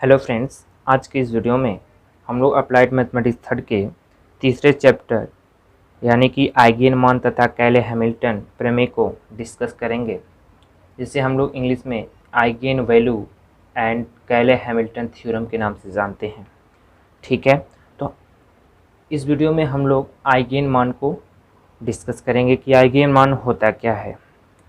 Hello friends, आज की इस वीडियो में हम लोग अप्लाइड मैथमेटिक्स थर्ड के तीसरे चैप्टर यानी कि आइगेन मान तथा कैले हैमिल्टन प्रमेय को डिस्कस करेंगे, जिसे हम लोग इंग्लिश में आइगेन वैल्यू एंड कैले हैमिल्टन थ्योरम के नाम से जानते हैं। ठीक है, तो इस वीडियो में हम लोग आइगेन मान को डिस्कस करेंगे कि आइगेन मान होता क्या है।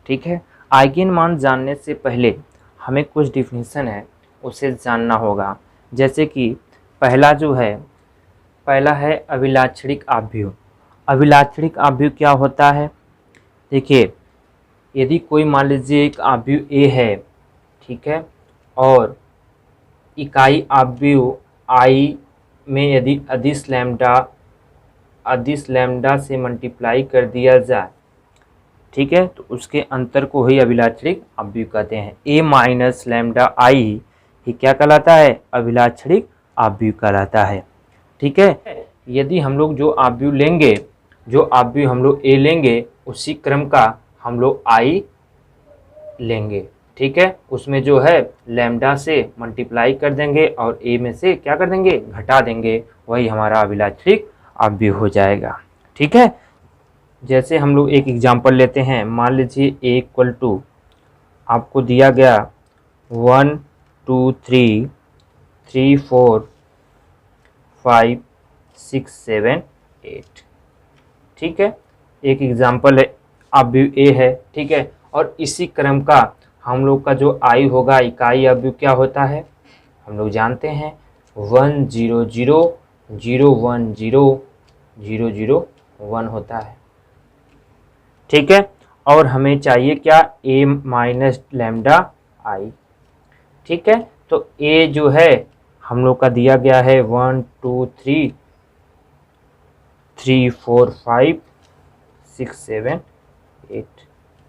ठीक है, आइगेन मान जानने से पहले हमें कुछ डिफिनीशन है उसे जानना होगा। जैसे कि पहला है अभिलाक्षणिक आव्यूह। अभिलाक्षणिक आव्यूह क्या होता है? देखिए, यदि कोई मान लीजिए एक आव्यूह ए है, ठीक है, और इकाई आव्यूह आई में यदि अदिश लैम्डा से मल्टीप्लाई कर दिया जाए, ठीक है, तो उसके अंतर को ही अभिलाक्षणिक आव्यूह कहते हैं। ए माइनस लैम्डा आई ही क्या कहलाता है? अभिलाक्षणिक आव्यूह कहलाता है। ठीक है, यदि हम लोग जो आव्यूह हम लोग ए लेंगे, उसी क्रम का हम लोग आई लेंगे। ठीक है, उसमें जो है लैम्डा से मल्टीप्लाई कर देंगे और ए में से क्या कर देंगे? घटा देंगे, वही हमारा अभिलाक्षणिक आव्यूह हो जाएगा। ठीक है, जैसे हम लोग एक एग्जांपल लेते हैं। मान लीजिए ए इक्वल टू आपको दिया गया 1 2 3 3 4 5 6 7 8। ठीक है, एक एग्जांपल है, आव्यूह ए है। ठीक है, और इसी क्रम का हम लोग का जो आई होगा, इकाई आव्यूह क्या होता है हम लोग जानते हैं, 1 0 0 0 1 0 0 0 1 होता है। ठीक है, और हमें चाहिए क्या? ए माइनस लैम्डा आई। ठीक है, तो ए जो है हम लोग का दिया गया है 1 2 3 3 4 5 6 7 8।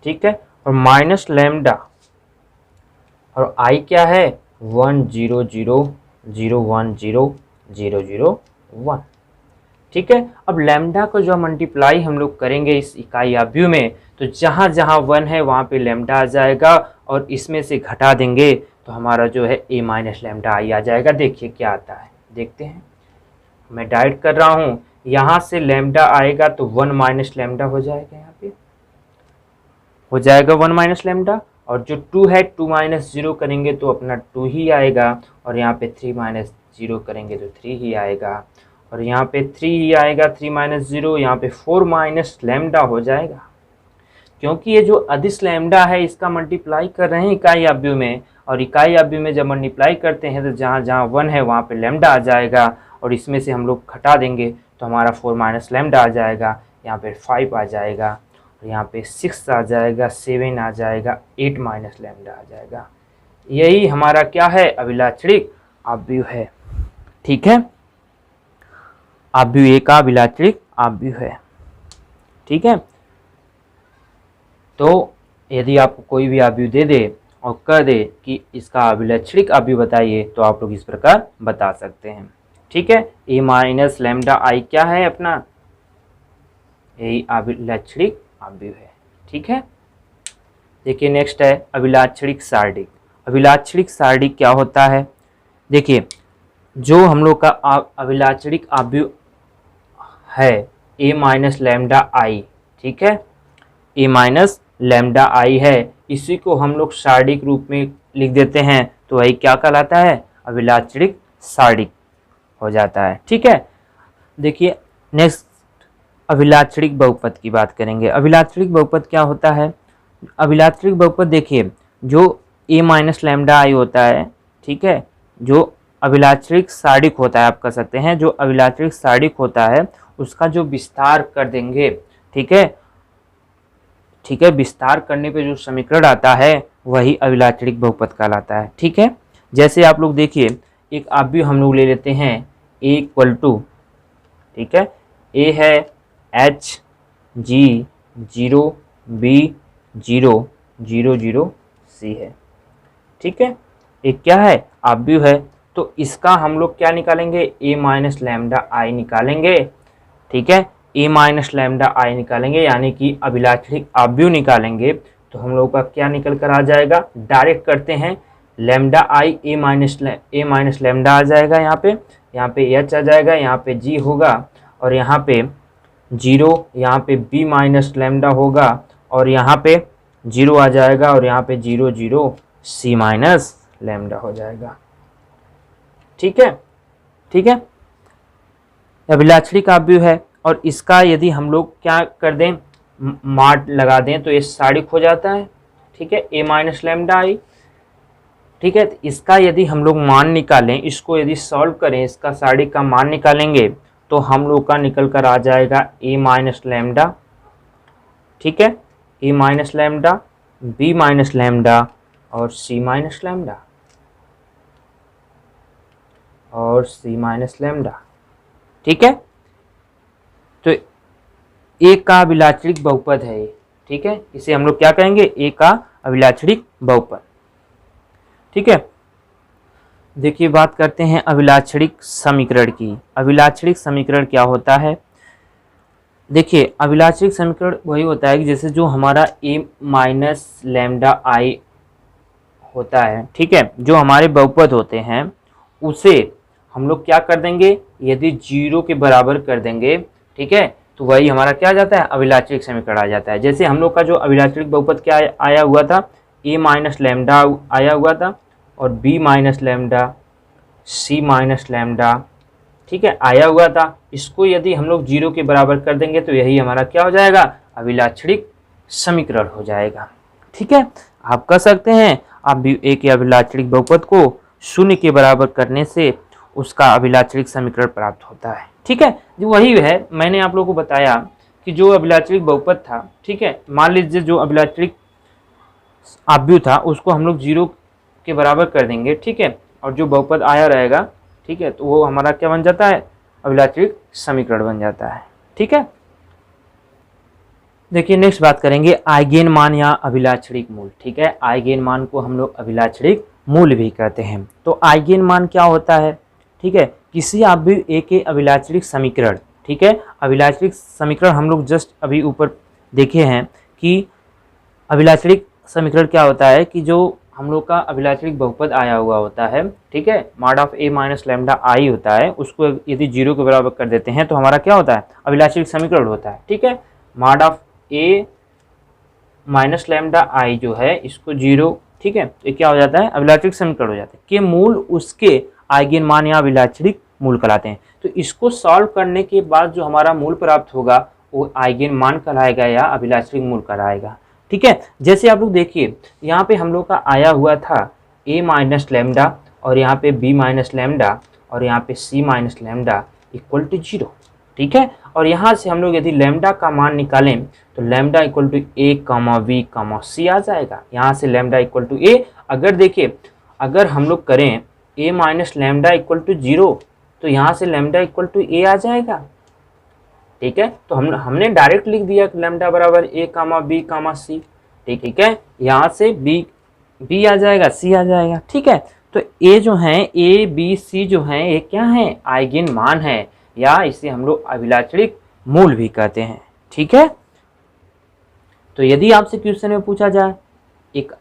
ठीक है, और माइनस लैम्डा और आई क्या है? 1 0 0 0 1 0 0 0 1। ठीक है, अब लैम्डा को जो मल्टीप्लाई हम लोग करेंगे इस इकाई आव्यूह में, तो जहाँ जहाँ 1 है वहाँ पे लैम्डा आ जाएगा, और इसमें से घटा देंगे तो हमारा जो है ए माइनस लैम्डा आई आ जाएगा। देखिए क्या आता है, देखते हैं। मैं डायरेक्ट कर रहा हूँ, यहाँ से लैम्डा आएगा तो 1 माइनस लैम्डा हो जाएगा, यहाँ पे हो जाएगा 1 माइनस लैम्डा, और जो 2 है 2 माइनस 0 करेंगे तो अपना 2 ही आएगा, और यहाँ पे 3 माइनस 0 करेंगे तो 3 ही आएगा, और यहाँ पे 3 ही आएगा, 3 माइनस 0, यहाँ पे 4 माइनस लैम्डा हो जाएगा। क्योंकि ये जो अदिश लैम्डा है इसका मल्टीप्लाई कर रहे हैं इकाई आव्यूह में, और इकाई आव्यूह में जब मल्टीप्लाई करते हैं तो जहाँ जहाँ 1 है वहाँ पे लैम्डा आ जाएगा, और इसमें से हम लोग घटा देंगे तो हमारा 4 माइनस लैम्डा आ जाएगा, यहाँ पे 5 आ जाएगा, और यहाँ पे 6 आ जाएगा, 7 आ जाएगा, 8 माइनस लैम्डा आ जाएगा। यही हमारा क्या है? अभिलाक्षणिक आव्यूह है। ठीक है, आव्यूह ए का अभिलाक्षणिक आव्यूह है। ठीक है, तो यदि आपको कोई भी आव्यूह दे दे और कह दे कि इसका अभिलाक्षणिक आव्यूह बताइए, तो आप लोग इस प्रकार बता सकते हैं। ठीक है, ए माइनस लैम्डा आई क्या है अपना? यही अभिलाक्षणिक आव्यूह है। ठीक है, देखिए नेक्स्ट है अभिलाक्षणिक सारणिक। अभिलाक्षणिक सारणिक क्या होता है? देखिए, जो हम लोग का अभिलाक्षणिक आव्यूह है ए माइनस लैम्डा आई, ठीक है, ए माइनस लैम्डा आई है, इसी को हम लोग सारणिक रूप में लिख देते हैं, तो वही क्या कहलाता है? अभिलाक्षणिक सारणिक हो जाता है। ठीक है, देखिए नेक्स्ट अभिलाक्षणिक बहुपद की बात करेंगे। अभिलाक्षणिक बहुपद क्या होता है? अभिलाक्षणिक बहुपद देखिए, जो ए माइनस लैम्डा आई होता है, ठीक है, जो अभिलाक्षणिक सारणिक होता है, आप कह सकते हैं जो अभिलाक्षणिक सारणिक होता है उसका जो विस्तार कर देंगे, ठीक है, ठीक है, विस्तार करने पे जो समीकरण आता है वही अभिलाक्षणिक बहुपद कहलाता है। ठीक है, जैसे आप लोग देखिए, एक आव्यूह हम लोग ले लेते हैं ए इक्वल टू, ठीक है, ए है एच जी 0 बी 0 0 0 सी है। ठीक है, एक क्या है? आव्यूह है, तो इसका हम लोग क्या निकालेंगे? ए माइनस लैम्डा आई निकालेंगे। ठीक है, ए माइनस लैम्डा आई निकालेंगे, यानी कि अभिलाक्षणिक आव्यूह निकालेंगे, तो हम लोग का क्या निकल कर आ जाएगा? डायरेक्ट करते हैं, lambda I A minus lambda आ जाएगा, यहाँ पे एच आ जाएगा, यहाँ पे जी होगा, और यहाँ पे जीरो, यहाँ पे बी माइनस लेमडा होगा, और यहाँ पे जीरो आ जाएगा, और यहाँ पे जीरो जीरो सी माइनस लेमडा हो जाएगा। ठीक है, ठीक है, अभिलाक्षणिक आव्यूह है, और इसका यदि हम लोग क्या कर दें, मार्ट लगा दें तो ये साड़िक हो जाता है। ठीक है, ए माइनस लेमडा आई। ठीक है, तो इसका यदि हम लोग मान निकालें, इसको यदि सॉल्व करें, इसका साड़िक का मान निकालेंगे तो हम लोग का निकल कर आ जाएगा ए माइनस लेमडा। ठीक है, A minus lambda, B minus lambda और सी माइनस लेमडा, और सी माइनस लेमडा। ठीक है, तो ए का अभिलाक्षणिक बहुपद है ये। ठीक है, इसे हम लोग क्या कहेंगे, ए का अभिलाक्षणिक बहुपद। ठीक है, देखिए बात करते हैं अभिलाक्षणिक समीकरण की। अभिलाक्षणिक समीकरण क्या होता है, देखिए अभिलाक्षणिक समीकरण वही होता है कि जैसे जो हमारा ए माइनस लेमडा आई होता है, ठीक है, जो हमारे बहुपद होते हैं उसे हम लोग क्या कर देंगे, यदि जीरो के बराबर कर देंगे, ठीक है, तो वही हमारा क्या आ जाता है, अभिलाक्षणिक समीकरण आ जाता है। जैसे हम लोग का जो अभिलाक्षणिक बहुपद क्या आया हुआ था, ए माइनस लेमडा आया हुआ था, और बी माइनस लेमडा, सी माइनस लेमडा, ठीक है, आया हुआ था। इसको यदि हम लोग जीरो के बराबर कर देंगे तो यही हमारा क्या हो जाएगा, अभिलाक्षणिक समीकरण हो जाएगा। ठीक है, आप कह सकते हैं आप भी ए के अभिलाक्षणिक बहुपद को शून्य के बराबर करने से उसका अभिलाक्षणिक समीकरण प्राप्त होता है। ठीक है, जो वही है मैंने आप लोगों को बताया कि जो अभिलाक्षणिक बहुपद था, ठीक है, मान लीजिए जो अभिलाक्षणिक आव्यूह था उसको हम लोग जीरो के बराबर कर देंगे, ठीक है, और जो बहुपद आया रहेगा, ठीक है, तो वो हमारा क्या बन जाता है, अभिलाक्षणिक समीकरण बन जाता है। ठीक है, देखिए नेक्स्ट बात करेंगे आइगेन मान या अभिलाक्षणिक मूल। ठीक है, आइगेन मान को हम लोग अभिलाक्षणिक मूल भी कहते हैं। तो आइगेन मान क्या होता है, ठीक है, किसी आव्यूह ए के अभिलाक्षणिक समीकरण, ठीक है, अभिलाक्षणिक समीकरण हम लोग जस्ट अभी ऊपर देखे हैं कि अभिलाक्षणिक समीकरण क्या होता है कि जो हम लोग का अभिलाक्षणिक बहुपद आया हुआ होता है, ठीक है, mod of A minus lambda I होता है, उसको यदि जीरो के बराबर कर देते हैं तो हमारा क्या होता है, अभिलाक्षणिक समीकरण होता है। ठीक है, mod of A minus lambda I जो है इसको जीरो, ठीक है, ये क्या हो जाता है, अभिलाक्षणिक समीकरण हो जाता है कि मूल उसके आइगेन मान या अभिलाक्षणिक मूल कहलाते हैं। तो इसको सॉल्व करने के बाद जो हमारा मूल प्राप्त होगा वो आइगेन मान कहलाएगा या अभिलाक्षणिक मूल कहलाएगा। ठीक है, जैसे आप लोग देखिए यहाँ पे हम लोग का आया हुआ था ए माइनस लेमडा, और यहाँ पे बी माइनस लेमडा, और यहाँ पे C minus lambda equal to zero. ठीक है, और यहाँ से हम लोग यदि लेमडा का मान निकालें तो lambda equal to A comma V comma C आ जाएगा। यहाँ से लेमडा इक्वल टू ए, अगर देखिए अगर हम लोग करें A minus lambda equal to zero तो यहाँ से लेमडा इक्वल टू ए आ जाएगा। ठीक है, तो हमने डायरेक्ट लिख दिया लेमडा बराबर ए कामा बी कामा सी। ठीक है, यहाँ से बी आ जाएगा, सी आ जाएगा। ठीक है, तो ए जो है, ए बी सी जो है ये क्या है, आइगेन मान है, या इसे हम लोग अभिलाक्षणिक मूल भी कहते हैं। ठीक है, तो यदि आपसे क्वेश्चन में पूछा जाए, एक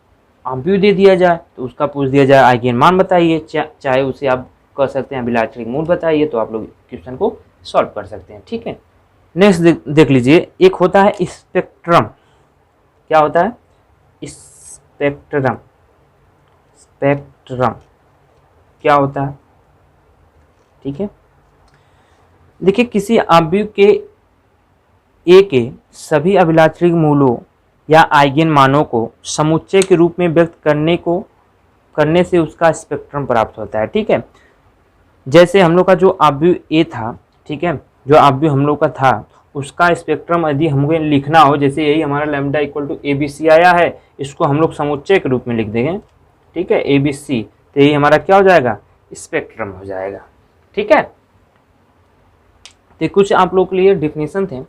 आव्यूह दे दिया जाए तो उसका पूछ दिया जाए आइगेन मान बताइए, चाहे उसे आप कह सकते हैं अभिलाक्षणिक मूल बताइए, तो आप लोग क्वेश्चन को सॉल्व कर सकते हैं। ठीक है, नेक्स्ट देख लीजिए, एक होता है स्पेक्ट्रम। क्या होता है, स्पेक्ट्रम। स्पेक्ट्रम क्या होता है, ठीक है, देखिए किसी आव्यूह के ए के सभी अभिलाक्षणिक मूलों या आइगेन मानों को समुच्चय के रूप में व्यक्त करने से उसका स्पेक्ट्रम प्राप्त होता है। ठीक है, जैसे हम लोग का जो आव्यूह ए था, ठीक है, जो आव्यूह हम लोग का था उसका स्पेक्ट्रम यदि हमको लिखना हो, जैसे यही हमारा lambda equal to A B C आया है, इसको हम लोग समुच्चय के रूप में लिख देंगे। ठीक है, ए बी सी, तो यही हमारा क्या हो जाएगा, स्पेक्ट्रम हो जाएगा। ठीक है, तो कुछ आप लोग के लिए डिफिनीशन थे।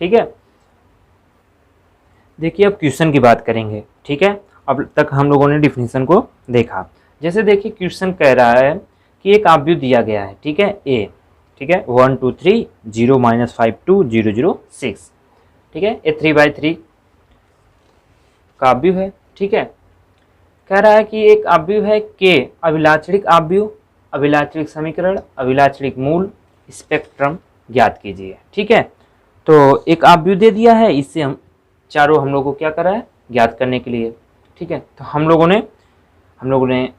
ठीक है, देखिए अब क्वेश्चन की बात करेंगे। ठीक है, अब तक हम लोगों ने डिफिनीशन को देखा। जैसे देखिए क्वेश्चन कह रहा है कि एक आव्यूह दिया गया है, ठीक है, ए, ठीक है, 1 2 3 0 -5 2 0 0 6, ठीक है, ये 3/3 का आव्यूह है। ठीक है, कह रहा है कि एक आव्यूह है के, अभिलाक्षणिक आव्यूह, अभिलाक्षणिक समीकरण, अभिलाक्षणिक मूल, स्पेक्ट्रम ज्ञात कीजिए। ठीक है, तो एक आव्यूह दे दिया है, इससे हम चारों हम लोगों को क्या करा है, ज्ञात करने के लिए। ठीक है, तो हम लोगों ने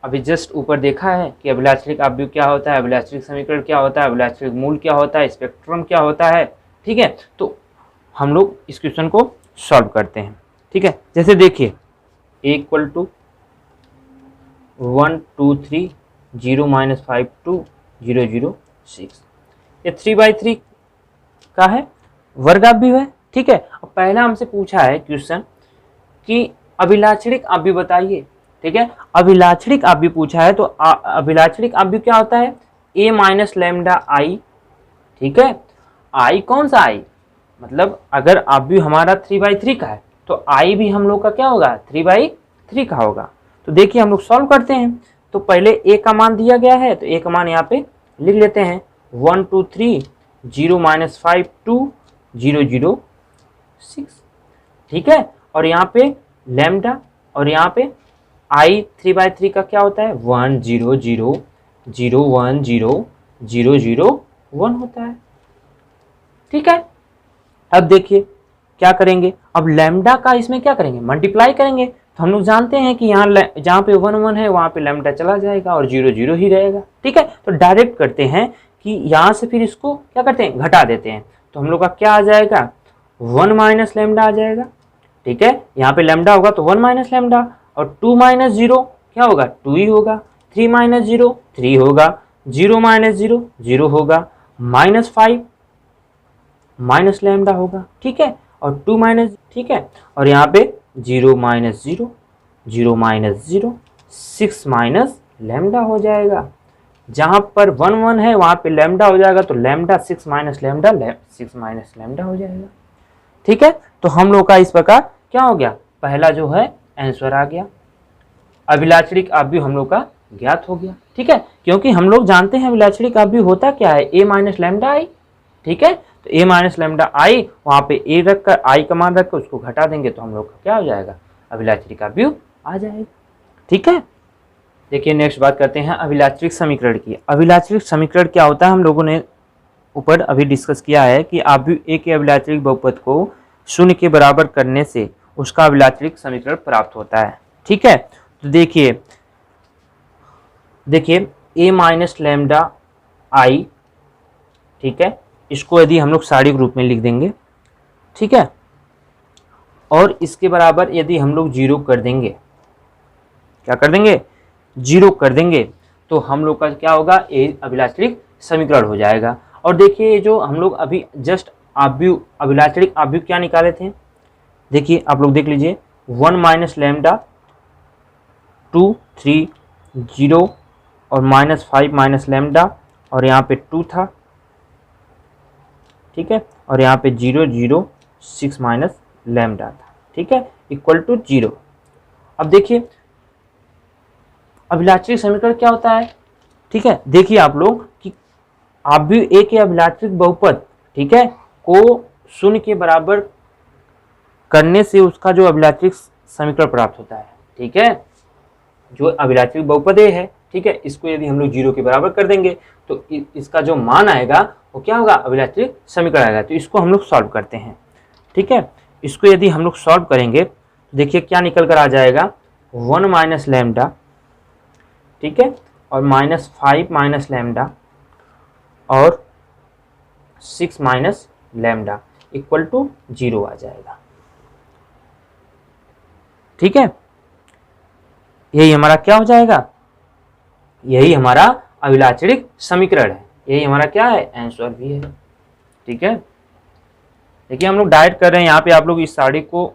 अभी जस्ट ऊपर देखा है कि अभिलाक्षणिक आव्यूह क्या होता है, अभिलाक्षणिक समीकरण क्या होता है, अभिलाक्षणिक मूल क्या होता है, स्पेक्ट्रम क्या होता है। ठीक है, तो हम लोग इस क्वेश्चन को सॉल्व करते हैं। ठीक है, जैसे देखिए a इक्वल टू 1 2 3 0 - 5 2 0 0 6, ये 3/3 का है, वर्गाव्यूह है। ठीक है, अब पहला हमसे पूछा है क्वेश्चन कि अभिलाक्षणिक आव्यूह बताइए। ठीक है, अभिलाक्षणिक आव्यूह पूछा है, तो अभिलाक्षणिक आव्यूह क्या होता है, a माइनस लैम्डा आई। ठीक है, आई कौन सा आई, मतलब अगर आव्यूह हमारा 3/3 का है तो आई भी हम लोग का क्या होगा, 3/3 का होगा। तो देखिए हम लोग सॉल्व करते हैं। तो पहले a का मान दिया गया है, तो a का मान यहाँ पे लिख लेते हैं, 1 2 3 0 - 5 2 0 0 6। ठीक है, और यहाँ पे लैम्डा, और यहाँ पे आई 3/3 का क्या होता है, 1 0 0 0 1 0 0 0 1 होता है। ठीक है, अब देखिए क्या करेंगे, अब लैम्डा का इसमें क्या करेंगे, मल्टीप्लाई करेंगे। तो हम लोग जानते हैं कि यहाँ जहाँ पे 1 1 है वहाँ पे लैम्डा चला जाएगा और 0 0 ही रहेगा। ठीक है, तो डायरेक्ट करते हैं कि यहाँ से फिर इसको क्या करते हैं, घटा देते हैं। तो हम लोग का क्या आ जाएगा, 1 माइनस लैम्डा आ जाएगा। ठीक है, यहाँ पे लैम्डा होगा तो 1 माइनस लैम्डा, और 2 माइनस 0 क्या होगा, 2 ही होगा, 3 माइनस 0 3 होगा, 0 माइनस 0 0 होगा, -5 माइनस लैम्डा होगा। ठीक है, और 2 माइनस, ठीक है, और यहाँ पे 0 माइनस 0 0 माइनस 0 6 माइनस लैम्डा हो जाएगा। जहाँ पर 1 1 है वहाँ पे लैम्डा हो जाएगा, तो lambda 6 minus lambda 6 minus lambda हो जाएगा। ठीक है, तो हम लोग का इस प्रकार क्या हो गया, पहला जो है आंसर आ गया, अभिलाक्षणिक आव्यूह हम लोग का ज्ञात हो गया। ठीक है, क्योंकि हम लोग जानते हैं अभिलाक्षणिक आव्यूह होता क्या है, a माइनस लैम्डा आई। ठीक है, तो a माइनस लैम्डा आई, वहाँ पे a रखकर आई का मान रखकर उसको घटा देंगे तो हम लोग का क्या हो जाएगा, अभिलाक्षणिक आव्यूह आ जाएगा। ठीक है, देखिए नेक्स्ट बात करते हैं अभिलाक्षणिक समीकरण की। अभिलाक्षणिक समीकरण क्या होता है, हम लोगों ने ऊपर अभी डिस्कस किया है कि आव्यूह a के अभिलाक्षणिक बहुपद को 0 के बराबर करने से उसका अभिलाक्षणिक समीकरण प्राप्त होता है। ठीक है, तो देखिए a माइनस लैम्डा आई, ठीक है, इसको यदि हम लोग साड़ी रूप में लिख देंगे। ठीक है, और इसके बराबर यदि हम लोग 0 कर देंगे, क्या कर देंगे, 0 कर देंगे, तो हम लोग का क्या होगा, a अभिलाक्षणिक समीकरण हो जाएगा। और देखिए जो हम लोग अभी जस्ट आव्यूह, अभिलाक्षणिक आव्यूह क्या निकाले थे, देखिए आप लोग देख लीजिए, 1 माइनस लैम्डा 2 3 0 और -5 माइनस लैम्डा, और यहाँ पे 2 था। ठीक है, और यहाँ पे 0 0 6 माइनस लैम्डा था। ठीक है, इक्वल टू 0। अब देखिए अभिलाक्षणिक समीकरण क्या होता है। ठीक है, देखिए आप लोग कि आव्यूह a के अभिलाक्षणिक बहुपद, ठीक है, को 0 के बराबर करने से उसका जो अभिलाक्षणिक समीकरण प्राप्त होता है। ठीक है, जो अभिलाक्षणिक बहुपद a है, ठीक है, इसको यदि हम लोग 0 के बराबर कर देंगे तो इसका जो मान आएगा वो क्या होगा, अभिलाक्षणिक समीकरण आएगा। तो इसको हम लोग सॉल्व करते हैं। ठीक है, इसको यदि हम लोग सॉल्व करेंगे तो देखिए क्या निकल कर आ जाएगा, 1 माइनस लैम्डा, ठीक है, और -5 माइनस लैम्डा और 6 माइनस लैम्डा इक्वल टू 0 आ जाएगा। ठीक है, यही हमारा क्या हो जाएगा, यही हमारा अभिलाक्षणिक समीकरण है, यही हमारा क्या है, आंसर भी है। ठीक है, देखिए हम लोग डायरेक्ट कर रहे हैं, यहाँ पे आप लोग इस साड़ी को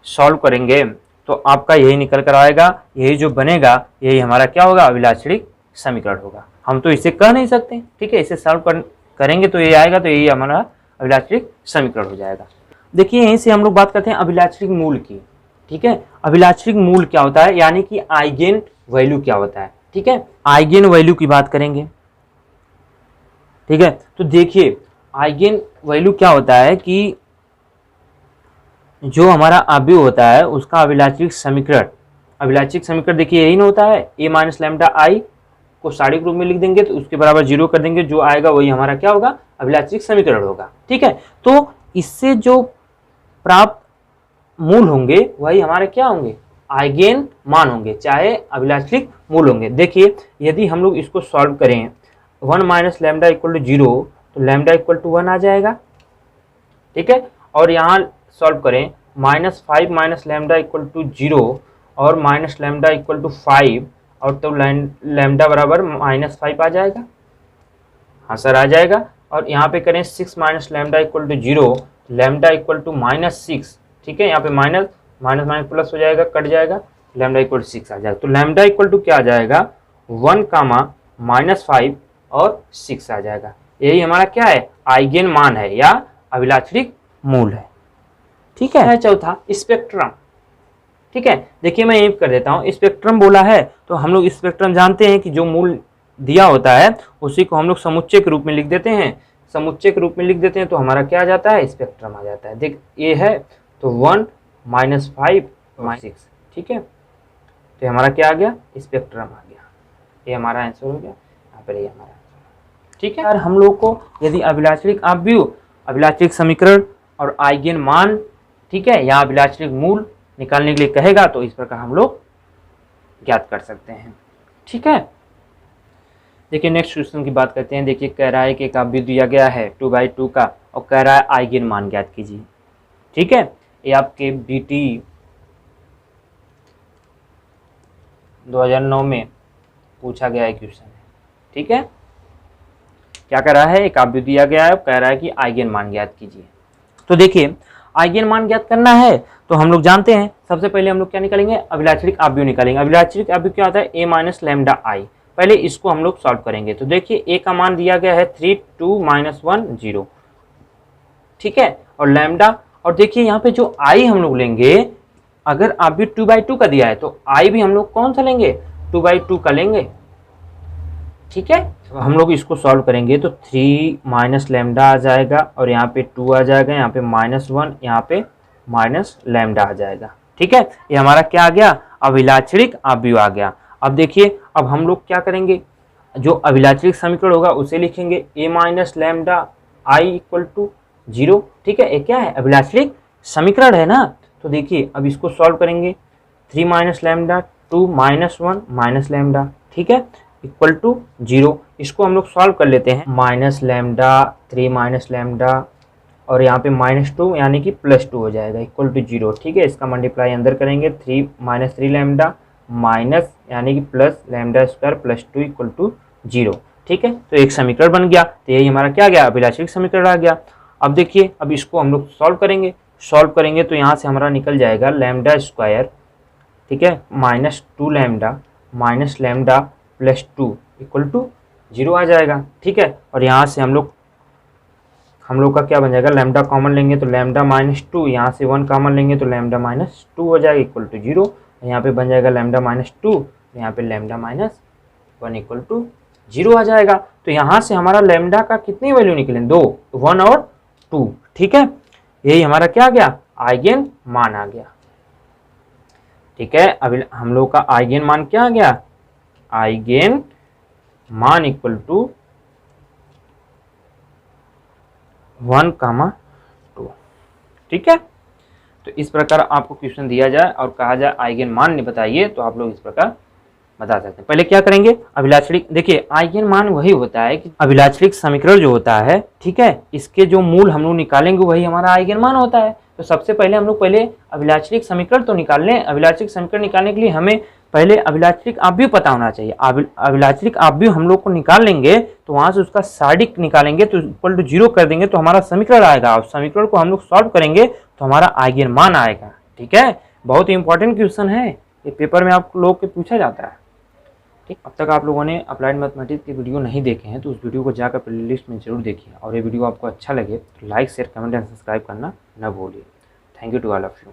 सॉल्व करेंगे तो आपका यही निकल कर आएगा, यही जो बनेगा यही हमारा क्या होगा, अभिलाक्षणिक समीकरण होगा। हम तो इसे कह नहीं सकते। ठीक है, इसे सॉल्व करेंगे तो ये आएगा, तो यही हमारा अभिलाक्षणिक समीकरण हो जाएगा। देखिए यहीं से हम लोग बात करते हैं अभिलाक्षणिक मूल की। ठीक है, अभिलाक्षणिक मूल क्या होता है, यानी कि आइगेन वैल्यू क्या होता है। ठीक है, आइगेन वैल्यू की बात करेंगे। ठीक है, तो देखिए आइगेन वैल्यू क्या होता है कि जो हमारा अवयव होता है उसका अभिलाक्षणिक समीकरण, अभिलाक्षणिक समीकरण देखिए यही ना होता है, ए माइनस लैम्डा आई को साड़ी रूप में लिख देंगे तो उसके बराबर 0 कर देंगे, जो आएगा वही हमारा क्या होगा, अभिलाक्षणिक समीकरण होगा। ठीक है, तो इससे जो प्राप्त मूल होंगे वही हमारे क्या होंगे, आइगेन मान होंगे, चाहे अभिलाक्षणिक मूल होंगे। देखिए यदि हम लोग इसको सॉल्व करें 1 माइनस लैम्डा इक्वल टू 0 तो लैम्डा इक्वल टू 1 आ जाएगा। ठीक है, और यहाँ सॉल्व करें -5 माइनस लैम्डा इक्वल टू 0 और माइनस लैम्डा इक्वल टू 5 और तो लैम्डा बराबर -5 आ जाएगा। हाँ सर आ जाएगा। और यहाँ पे करें 6 minus lambda equal to 0, lambda equal to -6। ठीक है, यहाँ पे माइनस माइनस माइनस प्लस हो जाएगा, कट जाएगा, लैम्डा इक्वल टू 6 आ जाएगा। तो लैम्डा इक्वल टू क्या आ जाएगा, 1 -5 और 6 आ जाएगा। यही हमारा क्या है, आइगेन मान है या अभिलाक्षणिक मूल है। ठीक है, चौथा स्पेक्ट्रम। ठीक है, देखिए मैं ये कर देता हूँ, स्पेक्ट्रम बोला है तो हम लोग स्पेक्ट्रम जानते हैं कि जो मूल दिया होता है उसी को हम लोग समुच्चय के रूप में लिख देते हैं, समुच्चय के रूप में लिख देते हैं तो हमारा क्या आ जाता है, स्पेक्ट्रम आ जाता है। देख ये है तो 1 -5 -6। ठीक है, तो हमारा क्या आ गया, स्पेक्ट्रम आ गया। ये हमारा आंसर हो गया, यहाँ पर ये हमारा आंसर। ठीक है, और हम लोग को यदि अभिलाक्षणिक अवयव, अभिलाक्षणिक समीकरण और आइगेन मान, ठीक है, या अभिलाक्षणिक मूल निकालने के लिए कहेगा तो इस प्रकार हम लोग ज्ञात कर सकते हैं। ठीक है, देखिए नेक्स्ट क्वेश्चन की बात करते हैं। देखिए कह रहा है कि एक अवयव दिया गया है 2/2 का और कह रहा है आइगेन मान ज्ञात कीजिए। ठीक है, ये आपके BT 2009 में पूछा गया है क्वेश्चन है। ठीक है, क्या कर रहा है, एक अवयव दिया गया है, कह रहा है कि आइगेन मान ज्ञात कीजिए। तो देखिए आइगेन मान ज्ञात करना है तो हम लोग जानते हैं सबसे पहले हम लोग क्या निकालेंगे, अभिलाक्षणिक अवयव निकालेंगे। अभिलाक्षणिक अवयव क्या होता है, a माइनस लैम्डा आई। पहले इसको हम लोग सॉल्व करेंगे। तो देखिए a का मान दिया गया है 3 2 -1 0। ठीक है, और लैम्डा, और देखिए यहाँ पे जो i हम लोग लेंगे, अगर अवयव 2/2 का दिया है तो i भी हम लोग कौन सा लेंगे, 2/2 का लेंगे। ठीक है, तो हम लोग इसको सॉल्व करेंगे तो 3 माइनस लैम्डा आ जाएगा और यहाँ पे 2 आ जाएगा, यहाँ पे -1, यहाँ पे माइनस लैम्डा आ जाएगा। ठीक है, ये हमारा क्या आ गया, अभिलाक्षणिक अवयव आ गया। अब देखिए अब हम लोग क्या करेंगे, जो अभिलाक्षणिक समीकरण होगा उसे लिखेंगे a minus lambda I equal to 0। ठीक है, ये क्या है, अभिलाक्षणिक समीकरण है ना। तो देखिए अब इसको सॉल्व करेंगे, 3 माइनस लैम्डा 2 -1 माइनस लैम्डा, ठीक है, इक्वल टू 0। इसको हम लोग सॉल्व कर लेते हैं, माइनस लैम्डा 3 माइनस लैम्डा और यहाँ पे -2 यानी कि +2 हो जाएगा, इक्वल टू 0। ठीक है, इसका मल्टीप्लाई अंदर करेंगे, 3 -3 लैम्डा माइनस यानी कि plus lambda square +2 equal to 0। ठीक है, तो एक समीकरण बन गया। तो यही हमारा क्या गया, अभिलाक्षणिक समीकरण आ गया। अब देखिए अब इसको हम लोग सॉल्व करेंगे तो यहाँ से हमारा निकल जाएगा लैम्डा स्क्वायर, ठीक है, -2 lambda minus lambda +2 equal to 0 आ जाएगा। ठीक है, और यहाँ से हम लोग का क्या बन जाएगा, लैम्डा कॉमन लेंगे तो लैम्डा -2, यहाँ से 1 कॉमन लेंगे तो लैम्डा -2 हो जाएगा इक्वल टू 0। यहाँ पे बन जाएगा लैम्डा -2, यहाँ पे लैम्डा -1 इक्वल टू 0 आ जाएगा। तो यहाँ से हमारा लैम्डा का कितनी वैल्यू निकले, 2, 1 और 2। ठीक है, यही हमारा क्या आ गया, आइगेन मान आ गया। ठीक है, अभी हम लोग का आइगेन मान क्या आ गया, आइगेन मान इक्वल टू 1, 2। ठीक है, तो इस प्रकार आपको क्वेश्चन दिया जाए और कहा जाए आइगेन मान बताइए तो आप लोग इस प्रकार बता सकते हैं। पहले क्या करेंगे, अभिलाक्षणिक, देखिए आइगेन मान वही होता है कि अभिलाक्षणिक समीकरण जो होता है, ठीक है, इसके जो मूल हम लोग निकालेंगे वही हमारा आइगेन मान होता है। तो सबसे पहले हम लोग पहले अभिलाक्षणिक समीकरण तो निकाल लें। अभिलाक्षणिक समीकरण निकालने के लिए हमें पहले अभिलाक्षणिक अवयव पता होना चाहिए। अभिलाक्षणिक अवयव हम लोग को निकाल लेंगे तो वहां से उसका सादिक निकालेंगे तो इक्वल टू 0 कर देंगे तो हमारा समीकरण आएगा, और समीकरण को हम लोग सॉल्व करेंगे तो हमारा आइगेन मान आएगा। ठीक है, बहुत ही इंपॉर्टेंट क्वेश्चन है, ये पेपर में आप लोग को पूछा जाता है। ठीक, अब तक आप लोगों ने अप्लाइड मैथमेटिक्स के वीडियो नहीं देखे हैं तो उस वीडियो को जाकर प्लेलिस्ट में जरूर देखिए, और ये वीडियो आपको अच्छा लगे तो like share comment and subscribe करना न भूलिए। Thank you to all of you.